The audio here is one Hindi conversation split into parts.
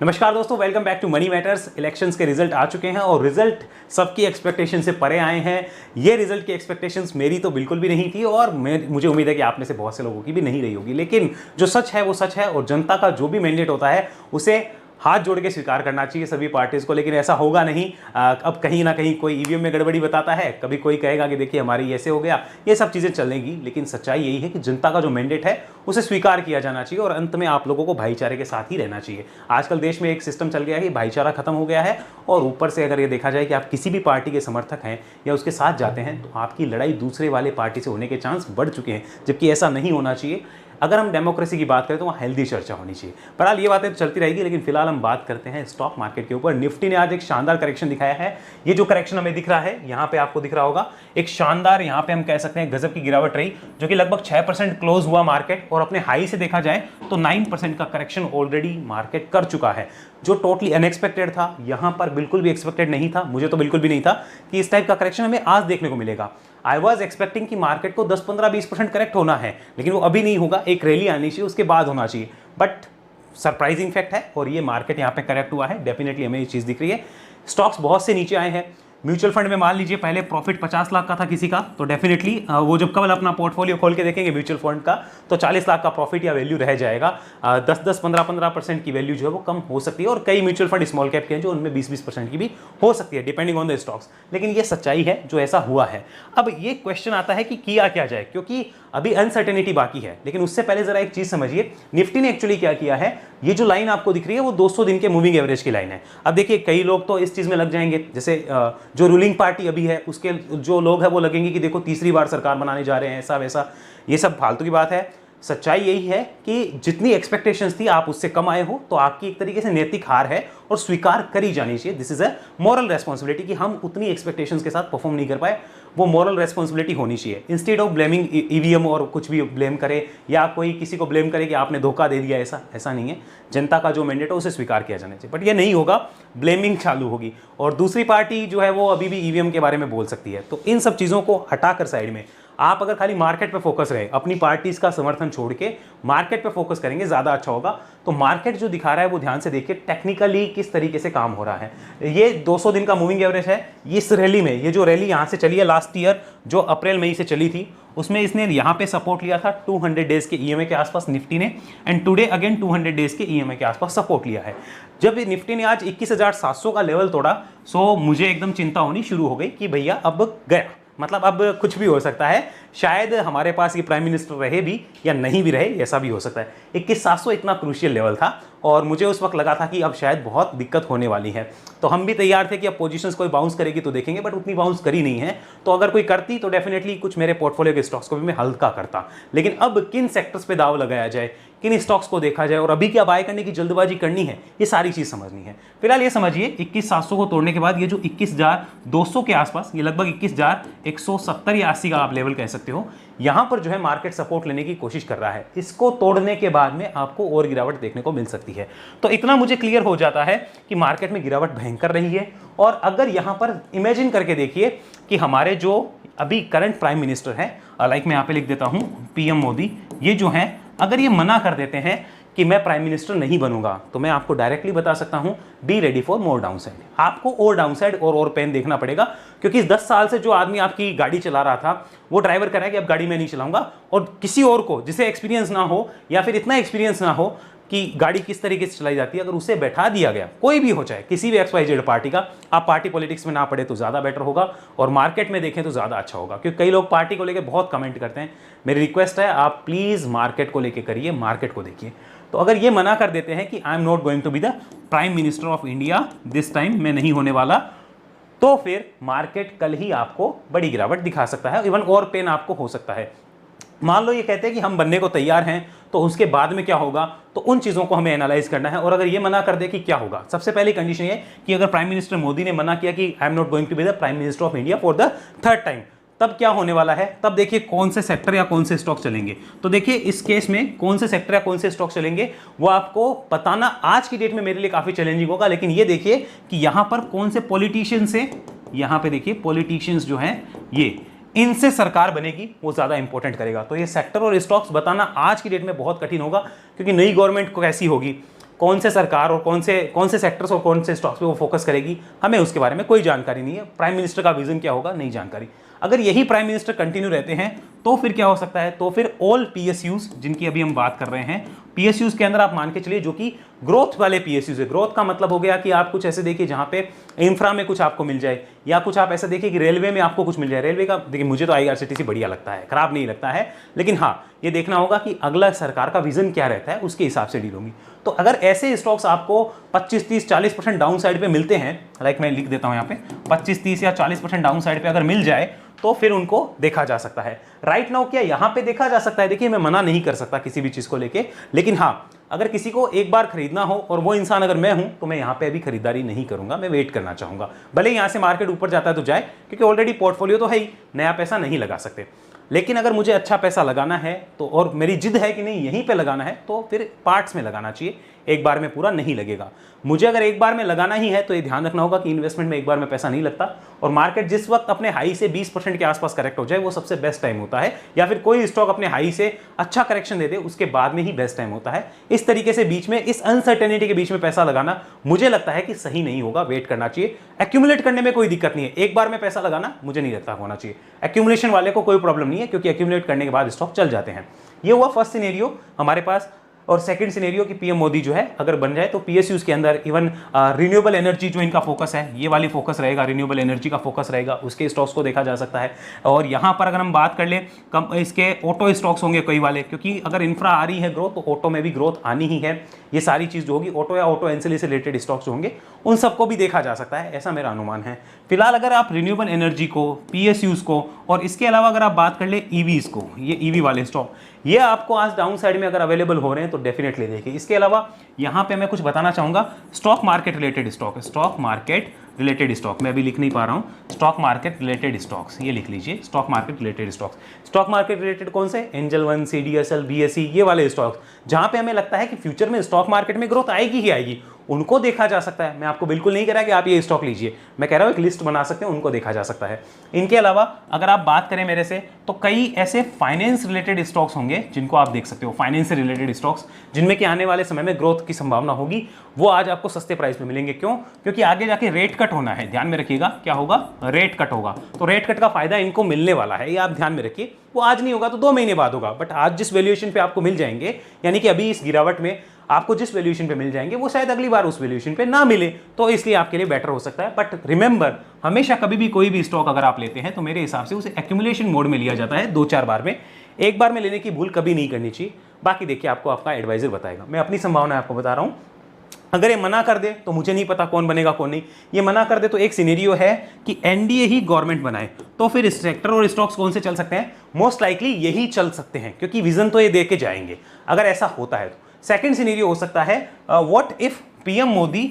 नमस्कार दोस्तों, welcome back to money matters. Elections के रिजल्ट आ चुके हैं और रिजल्ट सबकी एक्सपेक्टेशन से परे आए हैं। ये रिजल्ट की एक्सपेक्टेशंस मेरी तो बिल्कुल भी नहीं थी और मुझे उम्मीद है कि आप में से बहुत से लोगों की भी नहीं रही होगी। लेकिन जो सच है वो सच है और जनता का जो भी मैंडेट होता है उसे हाथ जोड़ के स्वीकार करना चाहिए सभी पार्टीज को। लेकिन ऐसा होगा नहीं। अब कहीं ना कहीं कोई ईवीएम में गड़बड़ी बताता है, कभी कोई कहेगा कि देखिए हमारी ऐसे हो गया, ये सब चीज़ें चलेंगी। लेकिन सच्चाई यही है कि जनता का जो मैंडेट है उसे स्वीकार किया जाना चाहिए और अंत में आप लोगों को भाईचारे के साथ ही रहना चाहिए। आजकल देश में एक सिस्टम चल गया है कि भाईचारा खत्म हो गया है और ऊपर से अगर ये देखा जाए कि आप किसी भी पार्टी के समर्थक हैं या उसके साथ जाते हैं तो आपकी लड़ाई दूसरे वाले पार्टी से होने के चांस बढ़ चुके हैं, जबकि ऐसा नहीं होना चाहिए। अगर हम डेमोक्रेसी की बात करें तो वहाँ हेल्दी चर्चा होनी चाहिए। बहरहाल ये बातें तो चलती रहेगी, लेकिन फिलहाल हम बात करते हैं स्टॉक मार्केट के ऊपर। निफ्टी ने आज एक शानदार करेक्शन दिखाया है। ये जो करेक्शन हमें दिख रहा है यहाँ पे आपको दिख रहा होगा, एक शानदार यहाँ पे हम कह सकते हैं गजब की गिरावट रही, जो कि लगभग 6% क्लोज हुआ मार्केट और अपने हाई से देखा जाए तो 9% का करेक्शन ऑलरेडी मार्केट कर चुका है, जो टोटली अनएक्सपेक्टेड था। यहाँ पर बिल्कुल भी एक्सपेक्टेड नहीं था, मुझे तो बिल्कुल भी नहीं था कि इस टाइप का करेक्शन हमें आज देखने को मिलेगा। आई वॉज एक्सपेक्टिंग कि मार्केट को 10-15-20% करेक्ट होना है, लेकिन वो अभी नहीं होगा, एक रैली आनी चाहिए, उसके बाद होना चाहिए। बट सरप्राइजिंग फैक्ट है और ये मार्केट यहाँ पे करेक्ट हुआ है। डेफिनेटली हमें ये चीज़ दिख रही है। स्टॉक्स बहुत से नीचे आए हैं। म्यूचुअल फंड में मान लीजिए पहले प्रॉफिट 50 लाख का था किसी का, तो डेफिनेटली वो जब कल अपना पोर्टफोलियो खोल के देखेंगे म्यूचुअल फंड का तो 40 लाख का प्रॉफिट या वैल्यू रह जाएगा। 10-10, 15-15% की वैल्यू जो है वो कम हो सकती है और कई म्यूचुअल फंड स्मॉल कैप के हैं जो उनमें 20-20% की भी हो सकती है, डिपेंडिंग ऑन द स्टॉक्स। लेकिन ये सच्चाई है जो ऐसा हुआ है। अब ये क्वेश्चन आता है कि किया क्या जाए, क्योंकि अभी अनसर्टेनिटी बाकी है। लेकिन उससे पहले जरा एक चीज समझिए, निफ्टी ने एक्चुअली क्या किया है। ये जो लाइन आपको दिख रही है वो 200 दिन के मूविंग एवरेज की लाइन है। अब देखिए कई लोग तो इस चीज में लग जाएंगे, जैसे जो रूलिंग पार्टी अभी है उसके जो लोग हैं वो लगेंगे कि देखो तीसरी बार सरकार बनाने जा रहे हैं, ऐसा वैसा, ये सब फालतू की बात है। सच्चाई यही है कि जितनी एक्सपेक्टेशंस थी आप उससे कम आए हो तो आपकी एक तरीके से नैतिक हार है और स्वीकार करी जानी चाहिए। This is a moral responsibility कि हम उतनी एक्सपेक्टेशंस के साथ परफॉर्म नहीं कर पाए, वो मॉरल रेस्पॉन्सिबिलिटी होनी चाहिए। इंस्टेड ऑफ ब्लेमिंग ईवीएम और कुछ भी ब्लेम करे या कोई किसी को ब्लेम करे कि आपने धोखा दे दिया, ऐसा नहीं है। जनता का जो मैंडेट है उसे स्वीकार किया जाना चाहिए। बट ये नहीं होगा, ब्लेमिंग चालू होगी और दूसरी पार्टी जो है वो अभी भी ईवीएम के बारे में बोल सकती है। तो इन सब चीज़ों को हटाकर साइड में आप अगर खाली मार्केट पे फोकस रहे, अपनी पार्टीज का समर्थन छोड़ के मार्केट पे फोकस करेंगे ज़्यादा अच्छा होगा। तो मार्केट जो दिखा रहा है वो ध्यान से देखिए टेक्निकली किस तरीके से काम हो रहा है। ये 200 दिन का मूविंग एवरेज है। इस रैली में ये जो रैली यहाँ से चली है लास्ट ईयर जो अप्रैल मई से चली थी, उसमें इसने यहाँ पे सपोर्ट लिया था 200 डेज के ईएमए के आसपास निफ्टी ने, एंड टुडे अगेन 200 डेज के ईएमए के आसपास सपोर्ट लिया है। जब निफ्टी ने आज 21,700 का लेवल तोड़ा सो मुझे एकदम चिंता होनी शुरू हो गई कि भैया अब गया, मतलब अब कुछ भी हो सकता है। शायद हमारे पास ये प्राइम मिनिस्टर रहे भी या नहीं भी रहे, ऐसा भी हो सकता है। 21,700 इतना क्रूशियल लेवल था और मुझे उस वक्त लगा था कि अब शायद बहुत दिक्कत होने वाली है। तो हम भी तैयार थे कि अब पोजीशंस कोई बाउंस करेगी तो देखेंगे, बट उतनी बाउंस करी नहीं है। तो अगर कोई करती तो डेफिनेटली कुछ मेरे पोर्टफोलियो के स्टॉक्स को भी मैं हल्का करता। लेकिन अब किन सेक्टर्स पे दाव लगाया जाए, किन स्टॉक्स को देखा जाए और अभी क्या बाय करने की जल्दबाजी करनी है, ये सारी चीज समझनी है। फिलहाल ये समझिए 21,700 को तोड़ने के बाद ये जो 21,200 के आसपास, ये लगभग 21,170 या 80 का आप लेवल कह सकते हो, यहां पर जो है मार्केट सपोर्ट लेने की कोशिश कर रहा है। इसको तोड़ने के बाद में आपको और गिरावट देखने को मिल सकती है। तो इतना मुझे क्लियर हो जाता है कि मार्केट में गिरावट भयंकर रही है। और अगर यहां पर इमेजिन करके देखिए कि हमारे जो अभी करंट प्राइम मिनिस्टर है, लाइक मैं यहां पे लिख देता हूं पीएम मोदी, ये जो है अगर ये मना कर देते हैं कि मैं प्राइम मिनिस्टर नहीं बनूंगा, तो मैं आपको डायरेक्टली बता सकता हूं be ready for more downside. आपको और डाउनसाइड और पेन देखना पड़ेगा, क्योंकि 10 साल से जो आदमी आपकी गाड़ी चला रहा था वो ड्राइवर कह रहा है कि अब गाड़ी मैं नहीं चलाऊंगा, और किसी और को जिसे एक्सपीरियंस ना हो या फिर इतना एक्सपीरियंस ना हो कि गाड़ी किस तरीके से चलाई जाती है, अगर उसे बैठा दिया गया, कोई भी हो चाहे किसी भी XYZ पार्टी का, आप पार्टी पॉलिटिक्स में ना पड़े तो ज़्यादा बेटर होगा और मार्केट में देखें तो ज़्यादा अच्छा होगा। क्योंकि कई लोग पार्टी को लेकर बहुत कमेंट करते हैं। मेरी रिक्वेस्ट है आप प्लीज़ मार्केट को लेकर करिए, मार्केट को देखिए। तो अगर ये मना कर देते हैं कि I am not going to be the prime minister of India this time, मैं नहीं होने वाला, तो फिर मार्केट कल ही आपको बड़ी गिरावट दिखा सकता है, इवन और पेन आपको हो सकता है। मान लो ये कहते हैं कि हम बनने को तैयार हैं, तो उसके बाद में क्या होगा, तो उन चीज़ों को हमें एनालाइज करना है। और अगर ये मना कर दे कि क्या होगा, सबसे पहली कंडीशन ये कि अगर प्राइम मिनिस्टर मोदी ने मना किया कि I am not going to be the prime minister of India for the third time, तब क्या होने वाला है, तब देखिए कौन से सेक्टर या कौन से स्टॉक चलेंगे। तो देखिए इस केस में कौन से सेक्टर या कौन से स्टॉक चलेंगे वो आपको बताना आज की डेट में मेरे लिए काफ़ी चैलेंजिंग होगा। लेकिन ये देखिए कि यहाँ पर कौन से पॉलिटिशियंस से, यहाँ पे देखिए पॉलिटिशियंस जो हैं ये, इनसे सरकार बनेगी, वो ज़्यादा इंपॉर्टेंट करेगा। तो ये सेक्टर और स्टॉक्स बताना आज की डेट में बहुत कठिन होगा, क्योंकि नई गवर्नमेंट को कैसी होगी, कौन से सरकार और कौन से सेक्टर्स और कौन से स्टॉक्स पे वो फोकस करेगी, हमें उसके बारे में कोई जानकारी नहीं है। प्राइम मिनिस्टर का विजन क्या होगा, नहीं जानकारी। अगर यही प्राइम मिनिस्टर कंटिन्यू रहते हैं तो फिर क्या हो सकता है, तो फिर ऑल पीएसयूज जिनकी अभी हम बात कर रहे हैं, पीएसयूज के अंदर आप मान के चलिए जो कि ग्रोथ वाले पीएसयूज है। ग्रोथ का मतलब हो गया कि आप कुछ ऐसे देखिए जहां पे इंफ्रा में कुछ आपको मिल जाए, या कुछ आप ऐसा देखिए कि रेलवे में आपको कुछ मिल जाए। रेलवे का देखिए मुझे तो आईआरसीटीसी बढ़िया लगता है, खराब नहीं लगता है, लेकिन हाँ ये देखना होगा कि अगला सरकार का विजन क्या रहता है, उसके हिसाब से डील होंगी। तो अगर ऐसे स्टॉक्स आपको 25, 30, 40% डाउन साइड पे मिलते हैं, लाइक मैं लिख देता हूं यहाँ पे 25, 30 या 40% डाउन साइड पे अगर मिल जाए तो फिर उनको देखा जा सकता है। राइट नाउ क्या यहां पे देखा जा सकता है, देखिए मैं मना नहीं कर सकता किसी भी चीज को लेके, लेकिन हाँ अगर किसी को एक बार खरीदना हो और वो इंसान अगर मैं हूं तो मैं यहां पे अभी खरीदारी नहीं करूंगा, मैं वेट करना चाहूंगा। भले यहां से मार्केट ऊपर जाता है तो जाए, क्योंकि ऑलरेडी पोर्टफोलियो तो है ही, नया पैसा नहीं लगा सकते। लेकिन अगर मुझे अच्छा पैसा लगाना है तो, और मेरी जिद है कि नहीं यहीं पे लगाना है, तो फिर पार्ट्स में लगाना चाहिए, एक बार में पूरा नहीं लगेगा। मुझे अगर एक बार में लगाना ही है तो ये ध्यान रखना होगा कि इन्वेस्टमेंट में एक बार में पैसा नहीं लगता, और मार्केट जिस वक्त अपने हाई से 20% के आसपास करेक्ट हो जाए वो सबसे बेस्ट टाइम होता है, या फिर कोई स्टॉक अपने हाई से अच्छा करेक्शन दे दे उसके बाद में ही बेस्ट टाइम होता है। इस तरीके से बीच में, इस अनसर्टेनिटी के बीच में पैसा लगाना मुझे लगता है कि सही नहीं होगा, वेट करना चाहिए। एक्यूमुलेट करने में कोई दिक्कत नहीं है, एक बार में पैसा लगाना मुझे नहीं लगता होना चाहिए। एक्यूमुलेशन वाले को कोई प्रॉब्लम नहीं है, क्योंकि एक्यूमुलेट करने के बाद स्टॉक चल जाते हैं। ये हुआ फर्स्ट सिनेरियो हमारे पास। और सेकंड सिनेरियो कि पीएम मोदी जो है अगर बन जाए तो पीएसयूज के अंदर इवन रिन्यूएबल एनर्जी जो इनका फोकस है, ये वाली फोकस रहेगा, रिन्यूएबल एनर्जी का फोकस रहेगा, उसके स्टॉक्स को देखा जा सकता है। और यहाँ पर अगर हम बात कर लें इसके ऑटो स्टॉक्स होंगे कई वाले, क्योंकि अगर इंफ्रा आ रही है ग्रोथ तो ऑटो में भी ग्रोथ आनी ही है। ये सारी चीज़ जो होगी ऑटो या ऑटो एंसिलरी से रिलेटेड स्टॉक्स जो होंगे उन सबको भी देखा जा सकता है, ऐसा मेरा अनुमान है। फिलहाल अगर आप रिन्यूएबल एनर्जी को, पीएसयूज को, और इसके अलावा अगर आप बात कर ले ईवीज को, ये ईवी वाले स्टॉक ये आपको आज डाउन साइड में अगर अवेलेबल हो रहे हैं तो डेफिनेटली देखिए। इसके अलावा यहाँ पे मैं कुछ बताना चाहूँगा, stock market related stock, stock market related stock, मैं अभी लिख नहीं पा रहा हूँ, स्टॉक मार्केट रिलेटेड स्टॉक्स, ये लिख लीजिए, stock market related stocks. Stock market related कौन से, एंजल वन, सीडीएसएल, बीएसई, ये वाले स्टॉक्स जहाँ पे हमें लगता है कि फ्यूचर में स्टॉक मार्केट में ग्रोथ आएगी ही आएगी, उनको देखा जा सकता है। मैं आपको बिल्कुल नहीं कह रहा कि आप ये स्टॉक लीजिए, मैं कह रहा हूँ एक लिस्ट बना सकते हैं, उनको देखा जा सकता है। इनके अलावा अगर आप बात करें मेरे से तो कई ऐसे फाइनेंस रिलेटेड स्टॉक्स होंगे जिनको आप देख सकते हो, फाइनेंस से रिलेटेड स्टॉक्स जिनमें कि आने वाले समय में ग्रोथ की संभावना होगी, वो आज आपको सस्ते प्राइस में मिलेंगे। क्यों? क्योंकि आगे जाके रेट कट होना है, ध्यान में रखिएगा, क्या होगा, रेट कट होगा, तो रेट कट का फायदा इनको मिलने वाला है, ये आप ध्यान में रखिए। वो आज नहीं होगा तो 2 महीने बाद होगा, बट आज जिस वैल्यूएशन पे आपको मिल जाएंगे, यानी कि अभी इस गिरावट में आपको जिस वैल्यूएशन पे मिल जाएंगे वो शायद अगली बार उस वैल्यूएशन पे ना मिले, तो इसलिए आपके लिए बेटर हो सकता है। बट रिमेंबर, हमेशा कभी भी कोई भी स्टॉक अगर आप लेते हैं तो मेरे हिसाब से उसे एक्यूमुलेशन मोड में लिया जाता है, 2-4 बार में, एक बार में लेने की भूल कभी नहीं करनी चाहिए। बाकी देखिए आपको आपका एडवाइजर बताएगा, मैं अपनी संभावना आपको बता रहा हूँ। अगर ये मना कर दे तो मुझे नहीं पता कौन बनेगा कौन नहीं। ये मना कर दे तो एक सिनेरियो है कि एनडीए ही गवर्नमेंट बनाए, तो फिर सेक्टर और स्टॉक्स कौन से चल सकते हैं, मोस्ट लाइकली यही चल सकते हैं, क्योंकि विजन तो ये दे के जाएंगे अगर ऐसा होता है तो। सेकंड सिनेरियो हो सकता है what if PM Modi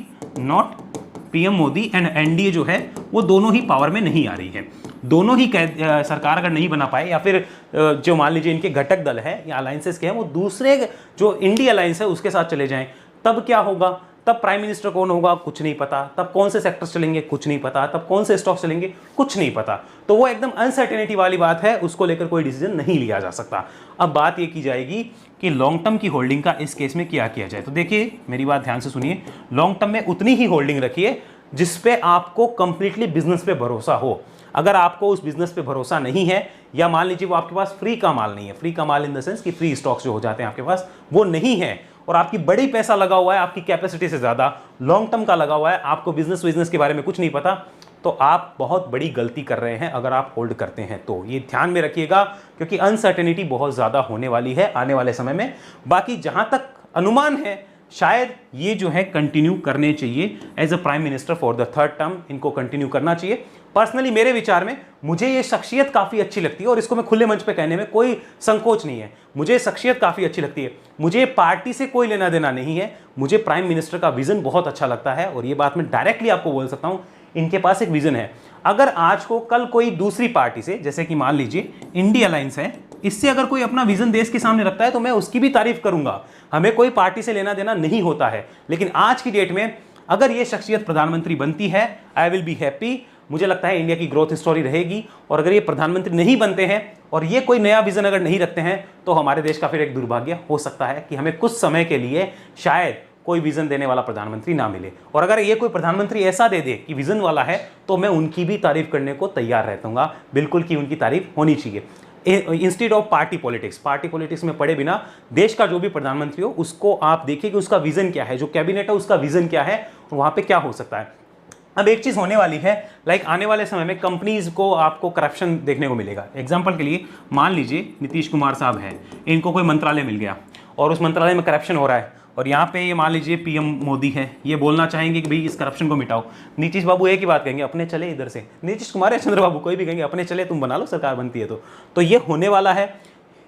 and NDA जो है वो दोनों ही पावर में नहीं आ रही है, दोनों ही सरकार अगर नहीं बना पाए, या फिर जो मान लीजिए इनके घटक दल है या अलायंसेस के हैं वो दूसरे जो इंडी अलायंस है उसके साथ चले जाएं, तब क्या होगा, तब प्राइम मिनिस्टर कौन होगा कुछ नहीं पता, तब कौन से सेक्टर्स चलेंगे कुछ नहीं पता, तब कौन से स्टॉक्स चलेंगे कुछ नहीं पता। तो वो एकदम अनसर्टेनिटी वाली बात है, उसको लेकर कोई डिसीजन नहीं लिया जा सकता। अब बात ये की जाएगी कि लॉन्ग टर्म की होल्डिंग का इस केस में क्या किया जाए। तो देखिए मेरी बात ध्यान से सुनिए, लॉन्ग टर्म में उतनी ही होल्डिंग रखिए जिसपे आपको कंप्लीटली बिजनेस पे भरोसा हो। अगर आपको उस बिजनेस पे भरोसा नहीं है, या मान लीजिए वो आपके पास फ्री का माल नहीं है, फ्री का माल इन द सेंस कि फ्री स्टॉक्स जो हो जाते हैं आपके पास वो नहीं है, और आपकी बड़ी पैसा लगा हुआ है, आपकी कैपेसिटी से ज्यादा लॉन्ग टर्म का लगा हुआ है, आपको बिजनेस के बारे में कुछ नहीं पता, तो आप बहुत बड़ी गलती कर रहे हैं अगर आप होल्ड करते हैं। तो ये ध्यान में रखिएगा, क्योंकि अनसर्टेनिटी बहुत ज्यादा होने वाली है आने वाले समय में। बाकी जहां तक अनुमान है शायद ये जो है कंटिन्यू करने चाहिए as a prime minister for the third term, इनको कंटिन्यू करना चाहिए। पर्सनली मेरे विचार में मुझे ये शख्सियत काफ़ी अच्छी लगती है, और इसको मैं खुले मंच पे कहने में कोई संकोच नहीं है, मुझे शख्सियत काफ़ी अच्छी लगती है। मुझे पार्टी से कोई लेना देना नहीं है, मुझे प्राइम मिनिस्टर का विजन बहुत अच्छा लगता है, और ये बात मैं डायरेक्टली आपको बोल सकता हूँ, इनके पास एक विजन है। अगर आज को कल कोई दूसरी पार्टी से, जैसे कि मान लीजिए इंडी अलायंस है, इससे अगर कोई अपना विजन देश के सामने रखता है तो मैं उसकी भी तारीफ करूंगा। हमें कोई पार्टी से लेना देना नहीं होता है, लेकिन आज की डेट में अगर ये शख्सियत प्रधानमंत्री बनती है, आई विल बी हैप्पी। मुझे लगता है इंडिया की ग्रोथ स्टोरी रहेगी, और अगर ये प्रधानमंत्री नहीं बनते हैं और ये कोई नया विजन अगर नहीं रखते हैं, तो हमारे देश का फिर एक दुर्भाग्य हो सकता है कि हमें कुछ समय के लिए शायद कोई विजन देने वाला प्रधानमंत्री ना मिले। और अगर ये कोई प्रधानमंत्री ऐसा दे दे कि विजन वाला है तो मैं उनकी भी तारीफ करने को तैयार रहता हूँ, बिल्कुल कि उनकी तारीफ होनी चाहिए। इंस्टेड ऑफ पार्टी पॉलिटिक्स में पड़े बिना देश का जो भी प्रधानमंत्री हो उसको आप देखिए कि उसका विजन क्या है, जो कैबिनेट है उसका विजन क्या है, वहां पे क्या हो सकता है। अब एक चीज होने वाली है, लाइक आने वाले समय में कंपनीज को आपको करप्शन देखने को मिलेगा। एग्जांपल के लिए मान लीजिए नीतीश कुमार साहब हैं, इनको कोई मंत्रालय मिल गया और उस मंत्रालय में करप्शन हो रहा है, और यहाँ पे ये मान लीजिए पीएम मोदी है, ये बोलना चाहेंगे कि भाई इस करप्शन को मिटाओ। नीतीश बाबू एक ही बात कहेंगे, अपने चले इधर से, नीतीश कुमार या चंद्रबाबू कोई भी कहेंगे अपने चले, तुम बना लो सरकार बनती है तो ये होने वाला है,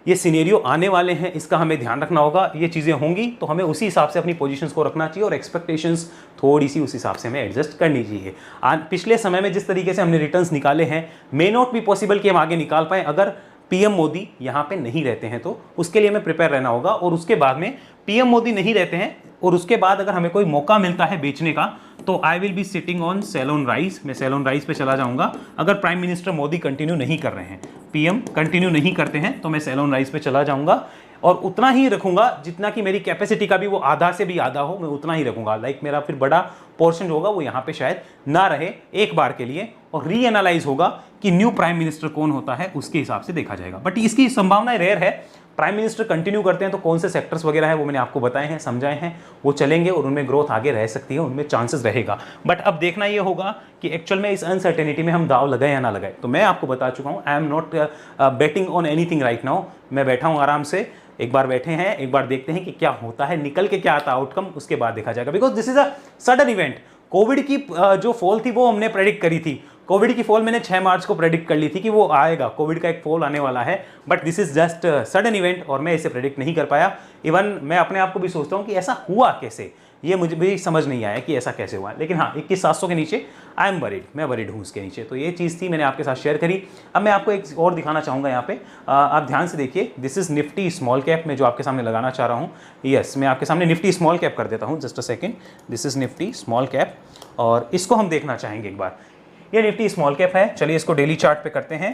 ये सिनेरियो आने वाले हैं, इसका हमें ध्यान रखना होगा। ये चीज़ें होंगी तो हमें उसी हिसाब से अपनी पोजीशंस को रखना चाहिए और एक्सपेक्टेशंस थोड़ी सी उस हिसाब से हमें एडजस्ट करनी चाहिए। पिछले समय में जिस तरीके से हमने रिटर्न्स निकाले हैं, मे नॉट बी पॉसिबल कि हम आगे निकाल पाएं अगर पीएम मोदी यहाँ पे नहीं रहते हैं, तो उसके लिए हमें प्रिपेयर रहना होगा। और उसके बाद में पीएम मोदी नहीं रहते हैं और उसके बाद अगर हमें कोई मौका मिलता है बेचने का, तो I will be sitting on sale on rice, मैं सेल ऑन राइस पे चला जाऊंगा। अगर प्राइम मिनिस्टर मोदी कंटिन्यू नहीं कर रहे हैं, पीएम कंटिन्यू नहीं करते हैं, तो मैं सेल ऑन राइस पे चला जाऊंगा और उतना ही रखूंगा जितना कि मेरी कैपेसिटी का भी वो आधा से भी आधा हो, मैं उतना ही रखूंगा। लाइक मेरा फिर बड़ा पोर्शन होगा वो यहाँ पे शायद ना रहे एक बार के लिए, और रीएनालाइज होगा कि न्यू प्राइम मिनिस्टर कौन होता है उसके हिसाब से देखा जाएगा। बट इसकी संभावना रेयर है। प्राइम मिनिस्टर कंटिन्यू करते हैं तो कौन से सेक्टर्स वगैरह है वो मैंने आपको बताए हैं, समझाए हैं, वो चलेंगे और उनमें ग्रोथ आगे रह सकती है, उनमें चांसेस रहेगा। बट अब देखना ये होगा कि एक्चुअल में इस अनसर्टेनिटी में हम दाव लगाए या ना लगाए। तो मैं आपको बता चुका हूँ, I am not betting on anything right now. मैं बैठा हूँ आराम से, एक बार बैठे हैं, एक बार देखते हैं कि क्या होता है, निकल के क्या आता है आउटकम, उसके बाद देखा जाएगा। Because this is a sudden event. Covid की जो फॉल थी वो हमने प्रेडिक्ट करी थी। कोविड की फॉल मैंने 6 मार्च को प्रेडिक्ट कर ली थी कि वो आएगा, कोविड का एक फॉल आने वाला है। But this is just sudden event और मैं इसे प्रेडिक्ट नहीं कर पाया। इवन मैं अपने आप को भी सोचता हूँ कि ऐसा हुआ कैसे, ये मुझे भी समझ नहीं आया कि ऐसा कैसे हुआ। लेकिन हाँ, 21,700 के नीचे आई एम वरीड, मैं वरीड हूँ उसके नीचे। तो ये चीज़ थी, मैंने आपके साथ शेयर करी। अब मैं आपको एक और दिखाना चाहूँगा यहाँ पे, आप ध्यान से देखिए। This is Nifty small cap में जो आपके सामने लगाना चाह रहा हूँ। यस, मैं आपके सामने निफ्टी स्मॉल कैप कर देता हूँ, just a second. This is Nifty small cap और इसको हम देखना चाहेंगे एक बार। ये निफ्टी स्मॉल कैप है, चलिए इसको डेली चार्ट पे करते हैं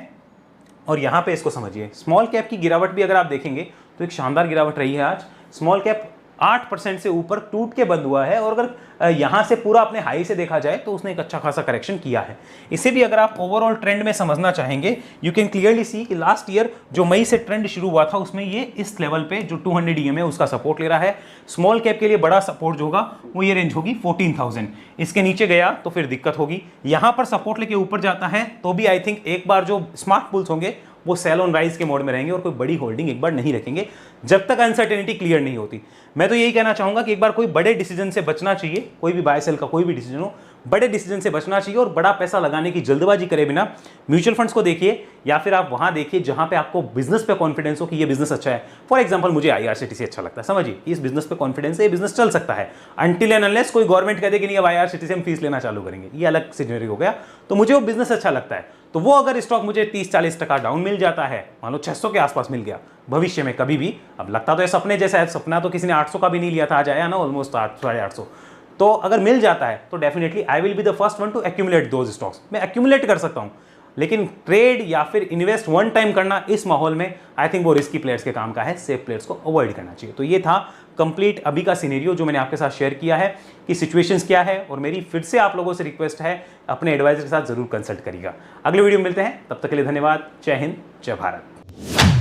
और यहाँ पे इसको समझिए। स्मॉल कैप की गिरावट भी अगर आप देखेंगे तो एक शानदार गिरावट रही है आज। स्मॉल कैप 8% से ऊपर टूट के बंद हुआ है और अगर यहाँ से पूरा अपने हाई से देखा जाए तो उसने एक अच्छा खासा करेक्शन किया है। इसे भी अगर आप ओवरऑल ट्रेंड में समझना चाहेंगे, यू कैन क्लियरली सी कि लास्ट ईयर जो मई से ट्रेंड शुरू हुआ था उसमें ये इस लेवल पे जो 200 EM है उसका सपोर्ट ले रहा है। स्मॉल कैप के लिए बड़ा सपोर्ट जो होगा वो ये रेंज होगी 14,000। इसके नीचे गया तो फिर दिक्कत होगी। यहाँ पर सपोर्ट लेके ऊपर जाता है तो भी आई थिंक एक बार जो स्मार्ट पुल्स होंगे वो सेल ऑन राइज के मोड में रहेंगे और कोई बड़ी होल्डिंग एक बार नहीं रखेंगे जब तक अनसर्टेनिटी क्लियर नहीं होती। मैं तो यही कहना चाहूंगा कि एक बार कोई बड़े डिसीजन से बचना चाहिए, कोई भी बाय सेल का कोई भी डिसीजन हो, बड़े डिसीजन से बचना चाहिए और बड़ा पैसा लगाने की जल्दबाजी करे बिना म्यूचुअल फंड्स को देखिए या फिर आप वहां देखिए जहां पे आपको बिजनेस पे कॉन्फिडेंस हो कि ये बिजनेस अच्छा है। फॉर एग्जांपल मुझे IRCTC अच्छा लगता है, समझिए इस बिजनेस पे कॉन्फिडेंस है, ये बिजनेस चल सकता है अनटिल एंड अनलेस कोई गवर्नमेंट कह दे कि नहीं अब IRCTC हम फीस लेना चालू करेंगे, ये अलग सिनेरियो हो गया। तो मुझे वो बिजनेस अच्छा लगता है, तो वो अगर स्टॉक मुझे 30-40% डाउन मिल जाता है, मान लो 600 के आसपास मिल गया भविष्य में कभी भी, अब लगता तो ये सपने जैसा है, सपना तो किसी ने 800 का भी नहीं लिया था, आज आया ना ऑलमोस्ट 800-850। तो अगर मिल जाता है तो definitely I will be the first one two accumulate those stocks. मैं एक्यूमुलेट कर सकता हूं, लेकिन ट्रेड या फिर इन्वेस्ट वन टाइम करना इस माहौल में आई थिंक वो रिस्की प्लेयर्स के काम का है, सेफ प्लेयर्स को अवॉइड करना चाहिए। तो ये था कंप्लीट अभी का सिनेरियो जो मैंने आपके साथ शेयर किया है कि सिचुएशंस क्या है, और मेरी फिर से आप लोगों से रिक्वेस्ट है अपने एडवाइजर के साथ जरूर कंसल्ट करिएगा। अगले वीडियो में मिलते हैं, तब तक के लिए धन्यवाद। जय हिंद, जय भारत।